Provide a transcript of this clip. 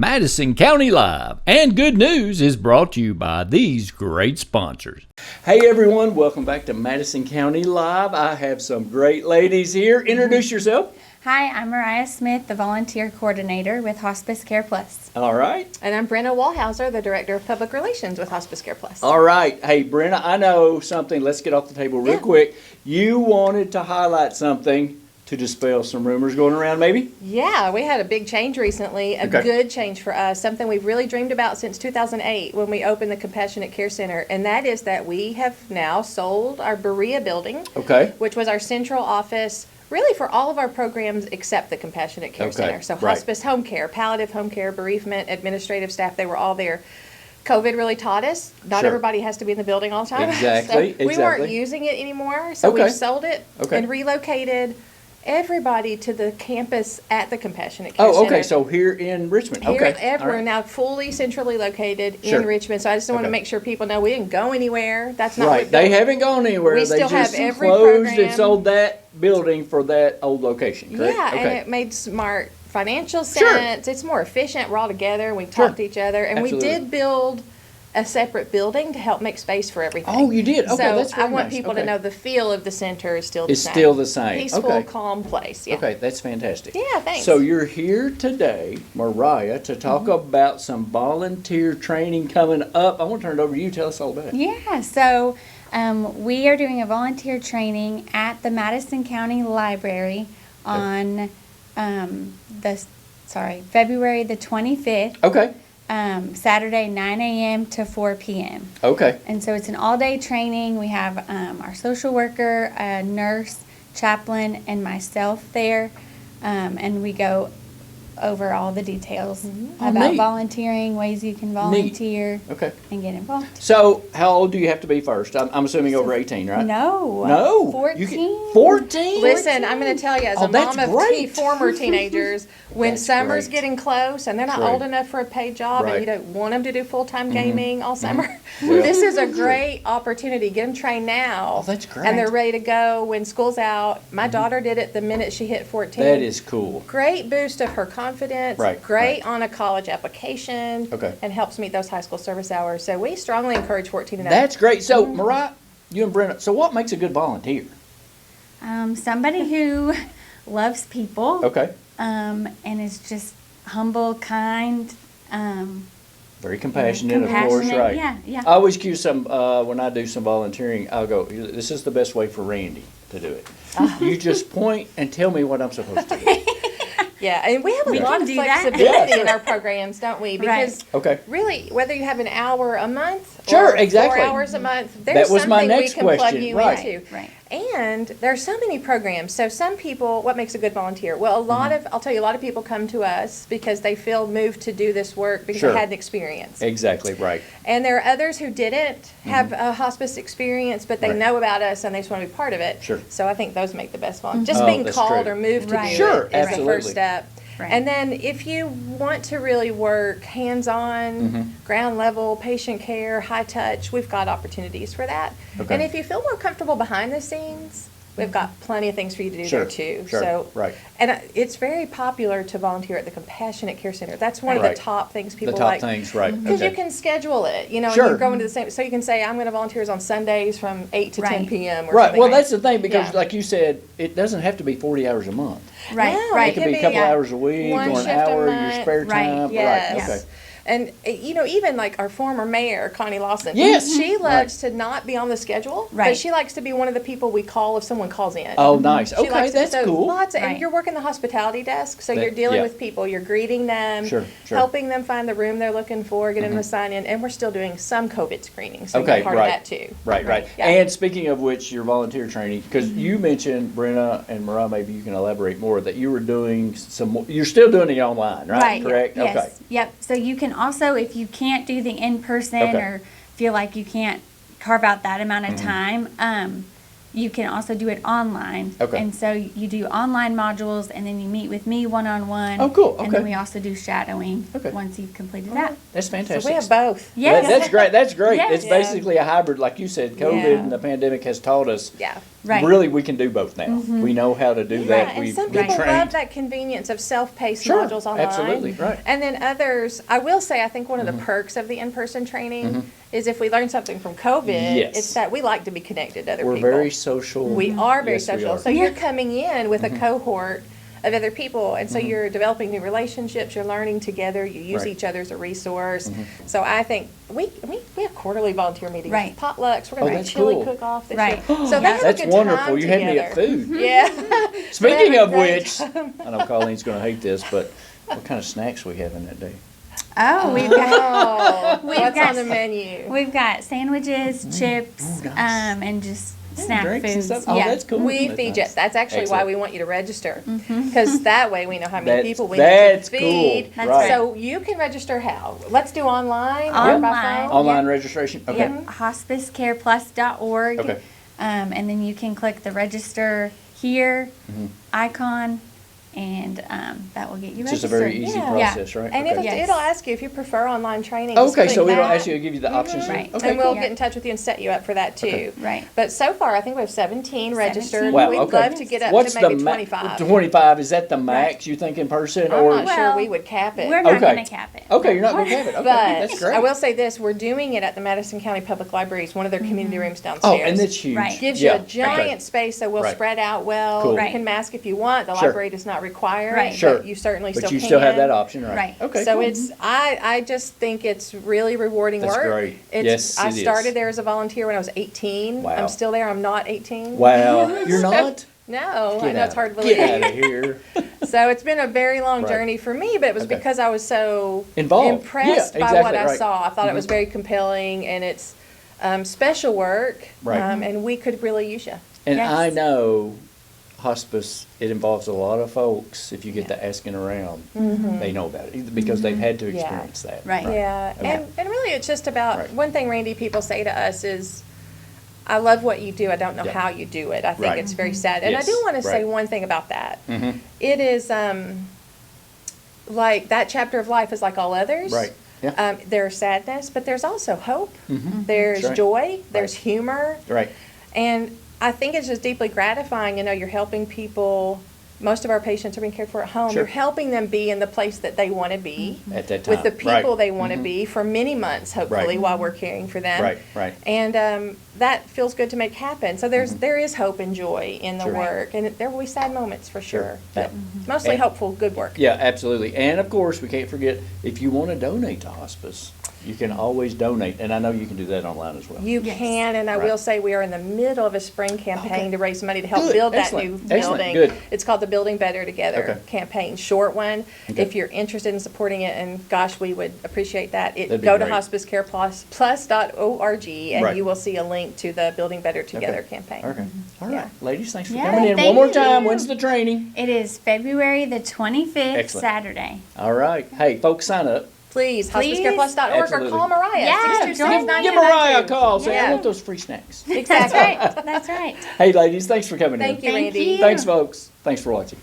Madison County Live. And good news is brought to you by these great sponsors. Hey everyone, welcome back to Madison County Live. I have some great ladies here. Introduce yourself. Hi, I'm Mariah Smith, the Volunteer Coordinator with Hospice Care Plus. All right. And I'm Brenna Wallhauser, the Director of Public Relations with Hospice Care Plus. All right. Hey, Brenna, I know something. Let's get off the table real quick. You wanted to highlight something to dispel some rumors going around, maybe? Yeah, we had a big change recently, a good change for us, something we've really dreamed about since 2008 when we opened the Compassionate Care Center, and that is that we have now sold our Berea building, which was our central office, really for all of our programs except the Compassionate Care Center. So hospice home care, palliative home care, bereavement, administrative staff, they were all there. COVID really taught us not everybody has to be in the building all the time. Exactly. So we weren't using it anymore, so we've sold it and relocated everybody to the campus at the Compassionate Care Center. Oh, okay, so here in Richmond. We're now fully centrally located in Richmond, so I just want to make sure people know we didn't go anywhere. That's not right. They haven't gone anywhere. We they still just have every closed program. and sold that building for that old location, correct? Yeah, and it made smart financial sense. It's more efficient. We're all together. We talk to each other, and we did build a separate building to help make space for everything. Oh, you did? Okay, so that's very I want nice. people to know the feel of the center is still the same. It's still the same. Peaceful, calm place. Yeah. Okay, that's fantastic. Yeah, thanks. So you're here today, Mariah, to talk about some volunteer training coming up. I want to turn it over to you. Tell us all about it. Yeah, so we are doing a volunteer training at the Madison County Library on February the 25th. Okay. Saturday, 9 a.m. to 4 p.m. Okay. And so it's an all-day training. We have our social worker, a nurse, chaplain, and myself there. And we go over all the details about volunteering, ways you can volunteer, and get involved. So how old do you have to be first? I'm assuming over 18, right? No. 14. 14? Listen, I'm going to tell you, as a mom of former teenagers, when summer's getting close and they're not old enough for a paid job and you don't want them to do full-time gaming all summer, this is a great opportunity. Get them trained now. Oh, that's great. And they're ready to go when school's out. My daughter did it the minute she hit 14. That is cool. Great boost of her confidence. Great on a college application. And helps meet those high school service hours. So we strongly encourage 14 and up. That's great. So, Mariah, you and Brenna, so what makes a good volunteer? Somebody who loves people. And is just humble, kind. Very compassionate, of course, right? Yeah. I always cue some, when I do some volunteering, I'll go, this is the best way for Randy to do it. You just point and tell me what I'm supposed to do. Yeah, and we have a lot of flexibility in our programs, don't we? Because really, whether you have an hour a month or 4 hours a month, there's something we can plug you into. And there are so many programs. So some people, what makes a good volunteer? Well, I'll tell you, a lot of people come to us because they feel moved to do this work because they had an experience. Exactly, right. And there are others who didn't have a hospice experience, but they know about us and they just want to be part of it. So I think those make the best volunteers. Just being called or moved to do it is the first step. And then if you want to really work hands-on, ground level, patient care, high touch, we've got opportunities for that. And if you feel more comfortable behind the scenes, we've got plenty of things for you to do there too. And it's very popular to volunteer at the Compassionate Care Center. That's one of the top things people like. Because you can schedule it, and you're going to the same, so you can say, I'm going to volunteer on Sundays from 8 to 10 p.m. or something. Well, that's the thing, because like you said, it doesn't have to be 40 hours a month. It can be a couple hours a week or an hour in your spare time. And, even like our former mayor, Connie Lawson, she loves to not be on the schedule, but she likes to be one of the people we call if someone calls in. Oh, nice. That's cool. And you're working the hospitality desk, so you're dealing with people. You're greeting them, helping them find the room they're looking for, getting them to sign in, and we're still doing some COVID screening, so you're part of that too. And speaking of which, your volunteer training, because you mentioned, Brenna and Mariah, maybe you can elaborate more, that you were doing you're still doing it online, right? Correct? Yes. Yep. So you can also, if you can't do the in-person or feel like you can't carve out that amount of time, you can also do it online. And so you do online modules, and then you meet with me one-on-one. Oh, cool. And then we also do shadowing once you've completed that. That's fantastic. So we have both. Yes. That's great. It's basically a hybrid, like you said. COVID and the pandemic has taught us really we can do both now. We know how to do that. And some people love that convenience of self-paced modules online. Absolutely, right. And then others, I will say, I think one of the perks of the in-person training is if we learn something from COVID, it's that we like to be connected to other people. We're very social. We are very social. So you're coming in with a cohort of other people, and so you're developing new relationships, you're learning together, you use each other as a resource. So I think we have quarterly volunteer meetings, potlucks, we're going to do chili cook-off this year. So that's wonderful. You had me at food. Yeah. Speaking of which, I know Colleen's going to hate this, but what kind of snacks we having that day? Oh, we've got what's on the menu? We've got sandwiches, chips, and just snack foods. Oh, that's cool. We feed you. That's actually why we want you to register, because that way we know how many people we need to feed. Cool. Right. So you can register how? Let's do online or by phone. Online registration. Okay. HospiceCarePlus.org. Okay. And then you can click the register here icon. And that will get you registered. It's just a very easy process, right? And it'll ask you if you prefer online training. Okay, so it'll ask you to give you the options. Right. Okay, and we'll get in touch with you and set you up for that too. Okay. Right. But so far, I think we have 17 registered. Wow, We'd love to get up to maybe 25. 25, is that the max you think in person? I'm not sure we would cap it. We're not going to cap it. Okay, you're not going to cap it. Okay, that's great. I will say this, we're doing it at the Madison County Public Libraries, one of their community rooms downstairs. Oh, and that's huge. Right. Gives you a giant space, so we'll spread out well. Cool. You can mask if you want. The library does not require it. Sure. But you certainly but still you can. still have that option, right? Right. Okay. So it's I just think it's really rewarding work. That's great. Yes, I started there as a volunteer when I was 18. Wow. I'm still there. I'm not 18. Wow. You're not? No, I know it's hard to believe. Get out of here. So it's been a very long journey for me, but it was because I was so impressed by what I saw. I thought it was very compelling, and it's special work, and we could really use you. And I know hospice, it involves a lot of folks. If you get to asking around, they know about it because they've had to experience that. Right. Yeah. And really it's just about, one thing, Randy, people say to us is, I love what you do. I don't know how you do it. I think it's very sad. And I do want to say one thing about that. It is like that chapter of life is like all others. Right. Yeah. There's sadness, but there's also hope. There's joy. There's humor. Right. And I think it's just deeply gratifying. You know, you're helping people. Most of our patients are being cared for at home. You're helping them be in the place that they want to be at that time, with the people they want to be for many months, hopefully, while we're caring for them. Right. And that feels good to make happen. So there is hope and joy in the work, and there will be sad moments for sure, but mostly hopeful, good work. Yeah, absolutely. And of course, we can't forget, if you want to donate to hospice, you can always donate, and I know you can do that online as well. You can, and I will say we are in the middle of a spring campaign to raise money to help build that new building. Good. It's called the Building Better Together campaign, short one. If you're interested in supporting it, and gosh, we would appreciate that. Go to HospiceCarePlus.org, and you will see a link to the Building Better Together campaign. Okay. All right. Ladies, thanks for coming in. One more time, when's the training? It is February the 25th, Saturday. All right. Hey, folks, sign up. Please, HospiceCarePlus.org or call Mariah. Yeah, give Mariah a call. Say, I want those free snacks. Exactly. That's right. Hey, ladies, thanks for coming in. Thank you, Randy. Thanks, folks. Thanks for watching.